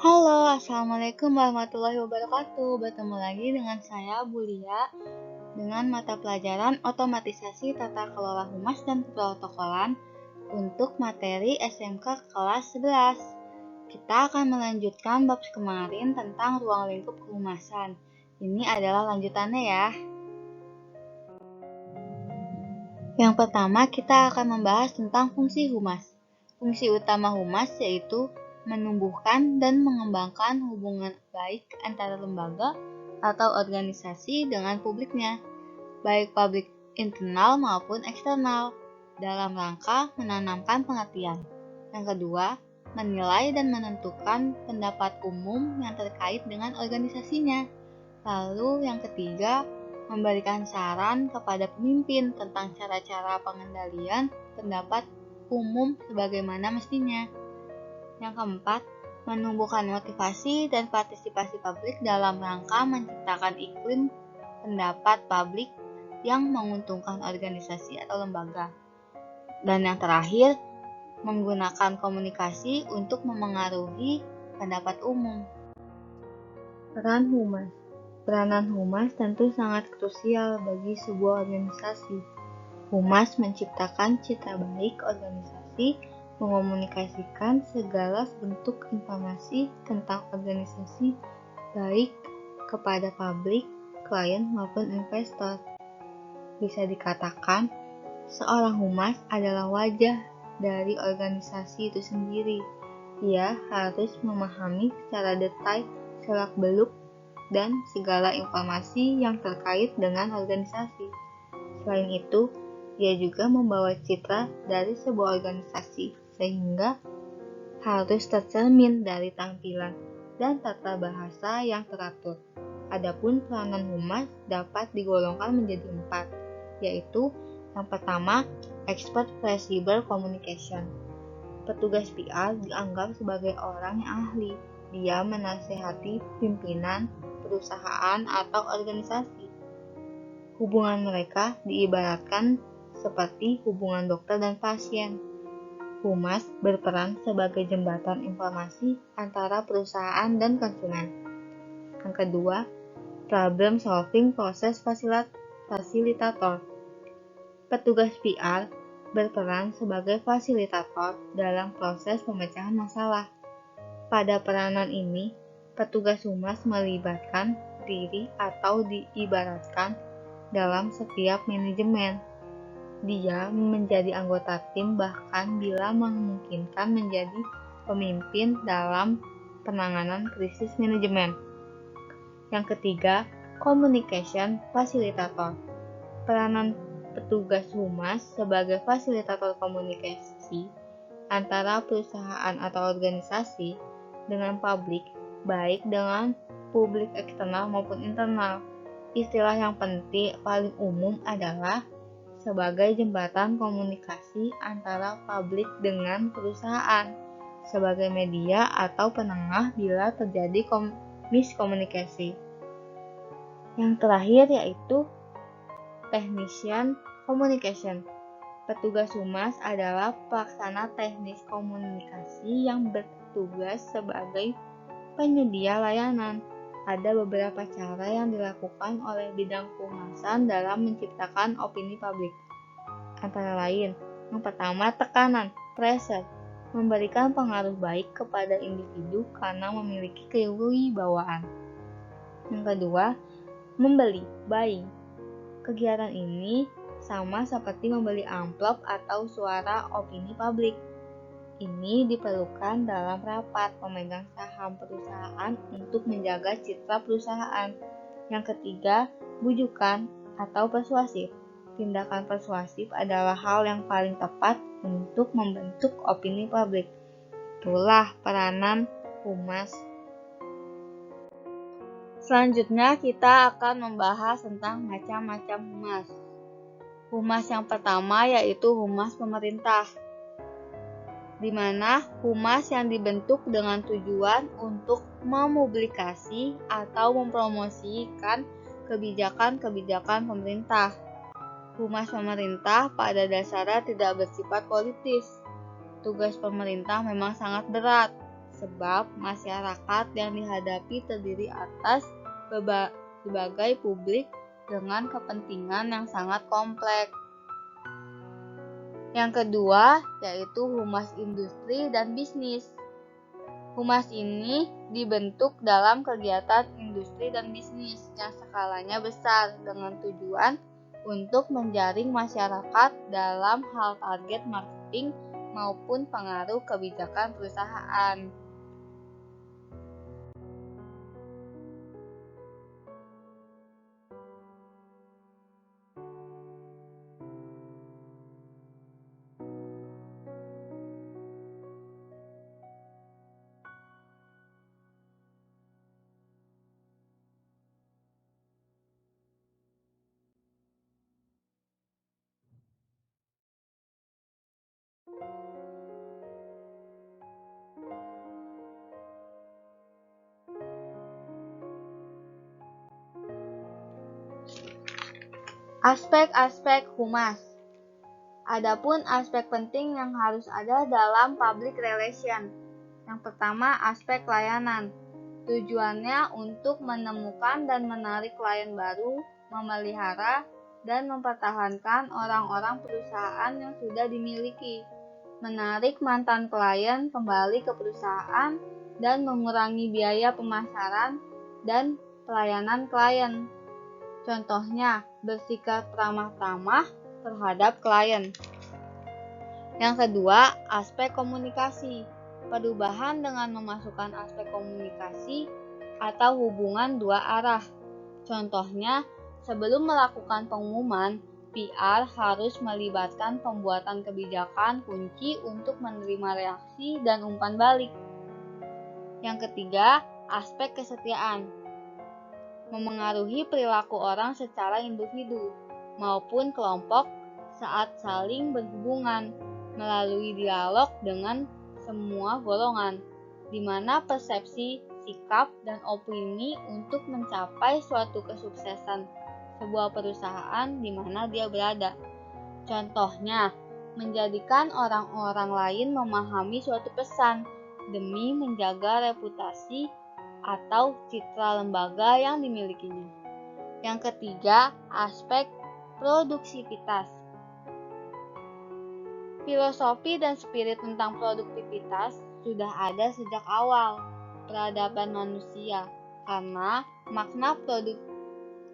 Halo, Assalamualaikum warahmatullahi wabarakatuh. Bertemu lagi dengan saya, Bulia, dengan mata pelajaran Otomatisasi Tata Kelola Humas dan Protokolan untuk materi SMK kelas 11. Kita akan melanjutkan bab kemarin tentang ruang lingkup kehumasan. Ini adalah lanjutannya ya. Yang pertama, kita akan membahas tentang fungsi humas. Fungsi utama humas yaitu menumbuhkan dan mengembangkan hubungan baik antara lembaga atau organisasi dengan publiknya, baik publik internal maupun eksternal, dalam rangka menanamkan pengertian. Yang kedua, menilai dan menentukan pendapat umum yang terkait dengan organisasinya. Lalu yang ketiga, memberikan saran kepada pemimpin tentang cara-cara pengendalian pendapat umum sebagaimana mestinya. Yang keempat, menumbuhkan motivasi dan partisipasi publik dalam rangka menciptakan iklim pendapat publik yang menguntungkan organisasi atau lembaga. Dan yang terakhir, menggunakan komunikasi untuk memengaruhi pendapat umum. Peran humas. Peranan humas tentu sangat krusial bagi sebuah organisasi. Humas menciptakan citra baik organisasi, mengomunikasikan segala bentuk informasi tentang organisasi baik kepada publik, klien maupun investor. Bisa dikatakan, seorang humas adalah wajah dari organisasi itu sendiri. Ia harus memahami secara detail selak-beluk dan segala informasi yang terkait dengan organisasi. Selain itu, ia juga membawa citra dari sebuah organisasi, sehingga harus tercermin dari tampilan dan tata bahasa yang teratur. Adapun peranan humas dapat digolongkan menjadi 4, yaitu yang pertama, expert flexible communication. Petugas PR dianggap sebagai orang yang ahli. Dia menasehati pimpinan, perusahaan, atau organisasi. Hubungan mereka diibaratkan seperti hubungan dokter dan pasien. Humas berperan sebagai jembatan informasi antara perusahaan dan konsumen. Yang kedua, problem solving proses fasilitator. Petugas PR berperan sebagai fasilitator dalam proses pemecahan masalah. Pada peranan ini, petugas humas melibatkan diri atau diibaratkan dalam setiap manajemen. Dia menjadi anggota tim bahkan bila memungkinkan menjadi pemimpin dalam penanganan krisis manajemen. Yang ketiga, communication facilitator. Peranan petugas humas sebagai fasilitator komunikasi antara perusahaan atau organisasi dengan publik, baik dengan publik eksternal maupun internal. Istilah yang paling umum adalah sebagai jembatan komunikasi antara publik dengan perusahaan, sebagai media atau penengah bila terjadi miskomunikasi. Yang terakhir yaitu technician communication. Petugas humas adalah pelaksana teknis komunikasi yang bertugas sebagai penyedia layanan. Ada beberapa cara yang dilakukan oleh bidang kehumasan dalam menciptakan opini publik. Antara lain, yang pertama tekanan, pressure, memberikan pengaruh baik kepada individu karena memiliki kewibawaan. Yang kedua, membeli, buying. Kegiatan ini sama seperti membeli amplop atau suara opini publik. Ini diperlukan dalam rapat pemegang saham perusahaan untuk menjaga citra perusahaan. Yang ketiga, bujukan atau persuasif. Tindakan persuasif adalah hal yang paling tepat untuk membentuk opini publik. Itulah peranan humas. Selanjutnya kita akan membahas tentang macam-macam humas. Humas yang pertama yaitu humas pemerintah, di mana humas yang dibentuk dengan tujuan untuk mempublikasi atau mempromosikan kebijakan-kebijakan pemerintah. Humas pemerintah pada dasarnya tidak bersifat politis. Tugas pemerintah memang sangat berat, sebab masyarakat yang dihadapi terdiri atas berbagai publik dengan kepentingan yang sangat kompleks. Yang kedua, yaitu humas industri dan bisnis. Humas ini dibentuk dalam kegiatan industri dan bisnis yang skalanya besar dengan tujuan untuk menjaring masyarakat dalam hal target marketing maupun pengaruh kebijakan perusahaan. Aspek-aspek humas. Adapun aspek penting yang harus ada dalam public relation. Yang pertama, aspek layanan. Tujuannya untuk menemukan dan menarik klien baru, memelihara dan mempertahankan orang-orang perusahaan yang sudah dimiliki, menarik mantan klien kembali ke perusahaan, dan mengurangi biaya pemasaran dan pelayanan klien. Contohnya, bersikap ramah-tamah terhadap klien. Yang kedua, aspek komunikasi. Perubahan dengan memasukkan aspek komunikasi atau hubungan dua arah. Contohnya, sebelum melakukan pengumuman, PR harus melibatkan pembuatan kebijakan kunci untuk menerima reaksi dan umpan balik. Yang ketiga, aspek kesetiaan. Memengaruhi perilaku orang secara individu maupun kelompok saat saling berhubungan melalui dialog dengan semua golongan, di mana persepsi, sikap, dan opini untuk mencapai suatu kesuksesan sebuah perusahaan di mana dia berada. Contohnya, menjadikan orang-orang lain memahami suatu pesan demi menjaga reputasi atau citra lembaga yang dimilikinya. Yang ketiga, aspek produktivitas. Filosofi dan spirit tentang produktivitas sudah ada sejak awal peradaban manusia, karena makna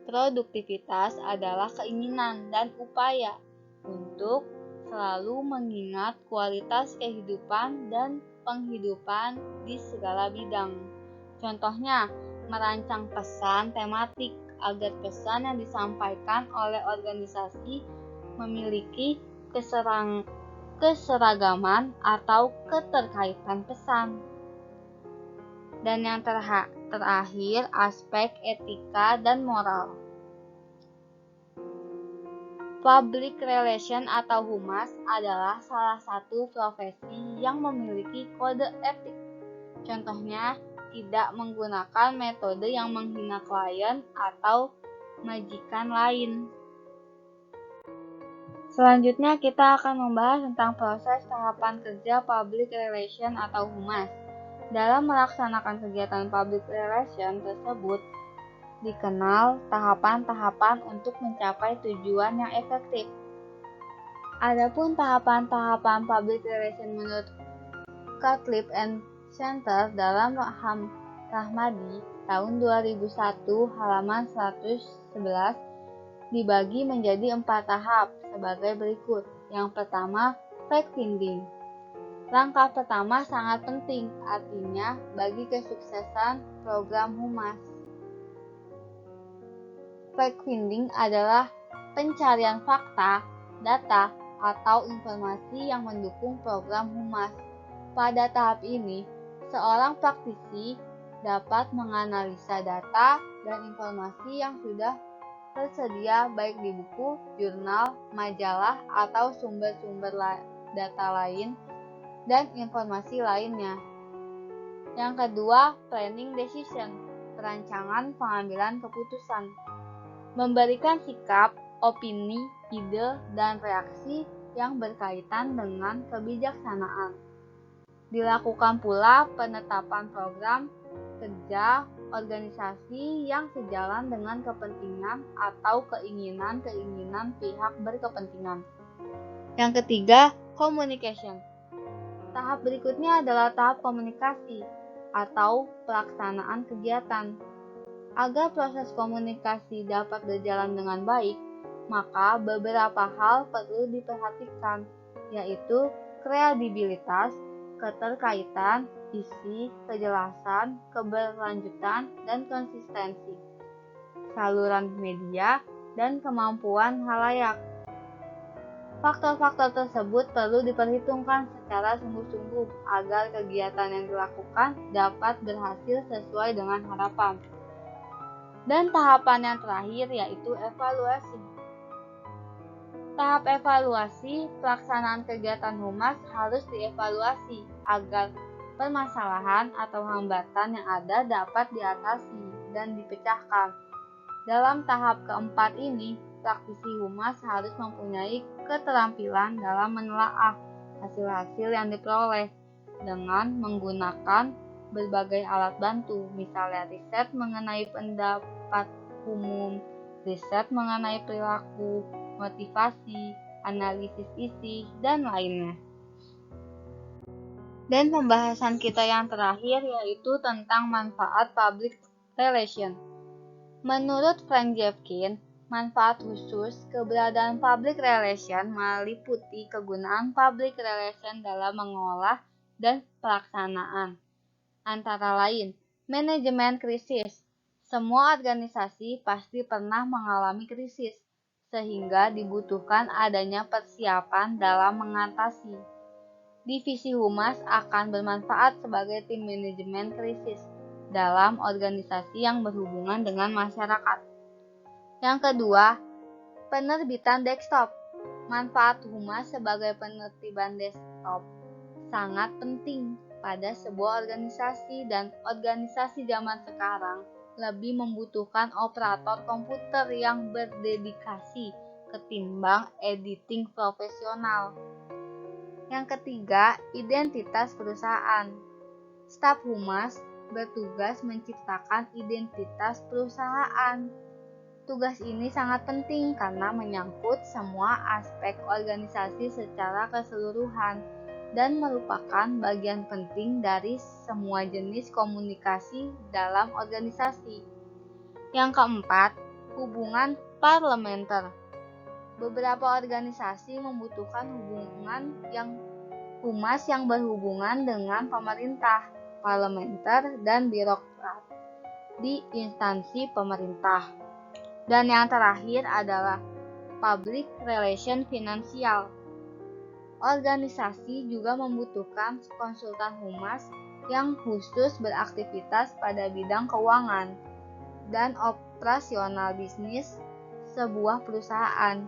produktivitas adalah keinginan dan upaya untuk selalu mengingat kualitas kehidupan dan penghidupan di segala bidang. Contohnya, merancang pesan tematik agar pesan yang disampaikan oleh organisasi memiliki keseragaman atau keterkaitan pesan. Dan yang terakhir, aspek etika dan moral. Public relation atau humas adalah salah satu profesi yang memiliki kode etik. Contohnya, tidak menggunakan metode yang menghina klien atau majikan lain. Selanjutnya kita akan membahas tentang proses tahapan kerja public relation atau humas. Dalam melaksanakan kegiatan public relation tersebut, dikenal tahapan-tahapan untuk mencapai tujuan yang efektif. Adapun tahapan-tahapan public relation menurut Gottlieb and Center dalam Rahmadi tahun 2001 halaman 111 dibagi menjadi 4 tahap sebagai berikut. Yang pertama, fact-finding. Langkah pertama sangat penting, artinya bagi kesuksesan program humas. Fact-finding adalah pencarian fakta, data, atau informasi yang mendukung program humas. Pada tahap ini, seorang praktisi dapat menganalisa data dan informasi yang sudah tersedia baik di buku, jurnal, majalah, atau sumber-sumber data lain dan informasi lainnya. Yang kedua, planning decision, perancangan pengambilan keputusan. Memberikan sikap, opini, ide, dan reaksi yang berkaitan dengan kebijaksanaan. Dilakukan pula penetapan program kerja organisasi yang sejalan dengan kepentingan atau keinginan-keinginan pihak berkepentingan. Yang ketiga, communication. Tahap berikutnya adalah tahap komunikasi atau pelaksanaan kegiatan. Agar proses komunikasi dapat berjalan dengan baik, maka beberapa hal perlu diperhatikan, yaitu kredibilitas, keterkaitan, isi, kejelasan, keberlanjutan, dan konsistensi, saluran media, dan kemampuan halayak. Faktor-faktor tersebut perlu diperhitungkan secara sungguh-sungguh agar kegiatan yang dilakukan dapat berhasil sesuai dengan harapan. Dan tahapan yang terakhir yaitu evaluasi. Tahap evaluasi, pelaksanaan kegiatan humas harus dievaluasi agar permasalahan atau hambatan yang ada dapat diatasi dan dipecahkan. Dalam tahap keempat ini, praktisi humas harus mempunyai keterampilan dalam menelaah hasil-hasil yang diperoleh dengan menggunakan berbagai alat bantu, misalnya riset mengenai pendapat umum, riset mengenai perilaku, motivasi, analisis isi, dan lainnya. Dan pembahasan kita yang terakhir yaitu tentang manfaat public relation. Menurut Frank Jevkin, manfaat khusus keberadaan public relation meliputi kegunaan public relation dalam mengolah dan pelaksanaan. Antara lain, manajemen krisis. Semua organisasi pasti pernah mengalami krisis, sehingga dibutuhkan adanya persiapan dalam mengatasi. Divisi humas akan bermanfaat sebagai tim manajemen krisis dalam organisasi yang berhubungan dengan masyarakat. Yang kedua, penerbitan desktop. Manfaat humas sebagai penertiban desktop sangat penting pada sebuah organisasi, dan organisasi zaman sekarang lebih membutuhkan operator komputer yang berdedikasi ketimbang editing profesional. Yang ketiga, identitas perusahaan. Staf humas bertugas menciptakan identitas perusahaan. Tugas ini sangat penting karena menyangkut semua aspek organisasi secara keseluruhan dan merupakan bagian penting dari semua jenis komunikasi dalam organisasi. Yang keempat, hubungan parlementer. Beberapa organisasi membutuhkan humas yang berhubungan dengan pemerintah, parlementer, dan birokrat di instansi pemerintah. Dan yang terakhir adalah public relation finansial. Organisasi juga membutuhkan konsultan humas yang khusus beraktivitas pada bidang keuangan dan operasional bisnis sebuah perusahaan.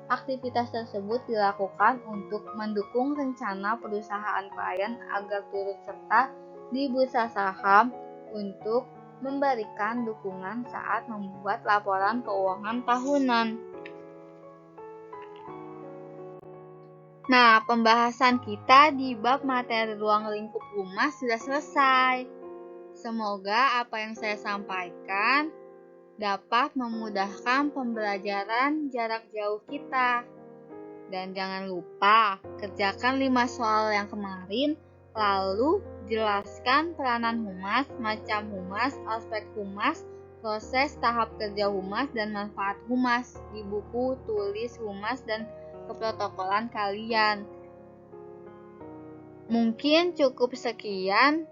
Aktivitas tersebut dilakukan untuk mendukung rencana perusahaan klien agar turut serta di bursa saham untuk memberikan dukungan saat membuat laporan keuangan tahunan. Nah, pembahasan kita di bab materi ruang lingkup humas sudah selesai. Semoga apa yang saya sampaikan dapat memudahkan pembelajaran jarak jauh kita. Dan jangan lupa, kerjakan 5 soal yang kemarin, lalu jelaskan peranan humas, macam humas, aspek humas, proses tahap kerja humas, dan manfaat humas di buku tulis humas dan keprotokolan kalian. Mungkin cukup sekian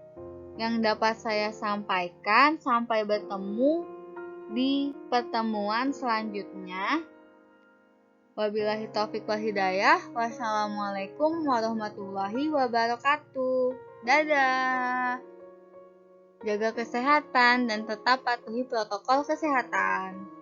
yang dapat saya sampaikan. Sampai bertemu di pertemuan selanjutnya. Wabillahi taufiq wal hidayah. Wassalamualaikum warahmatullahi wabarakatuh. Dadah. Jaga kesehatan dan tetap patuhi protokol kesehatan.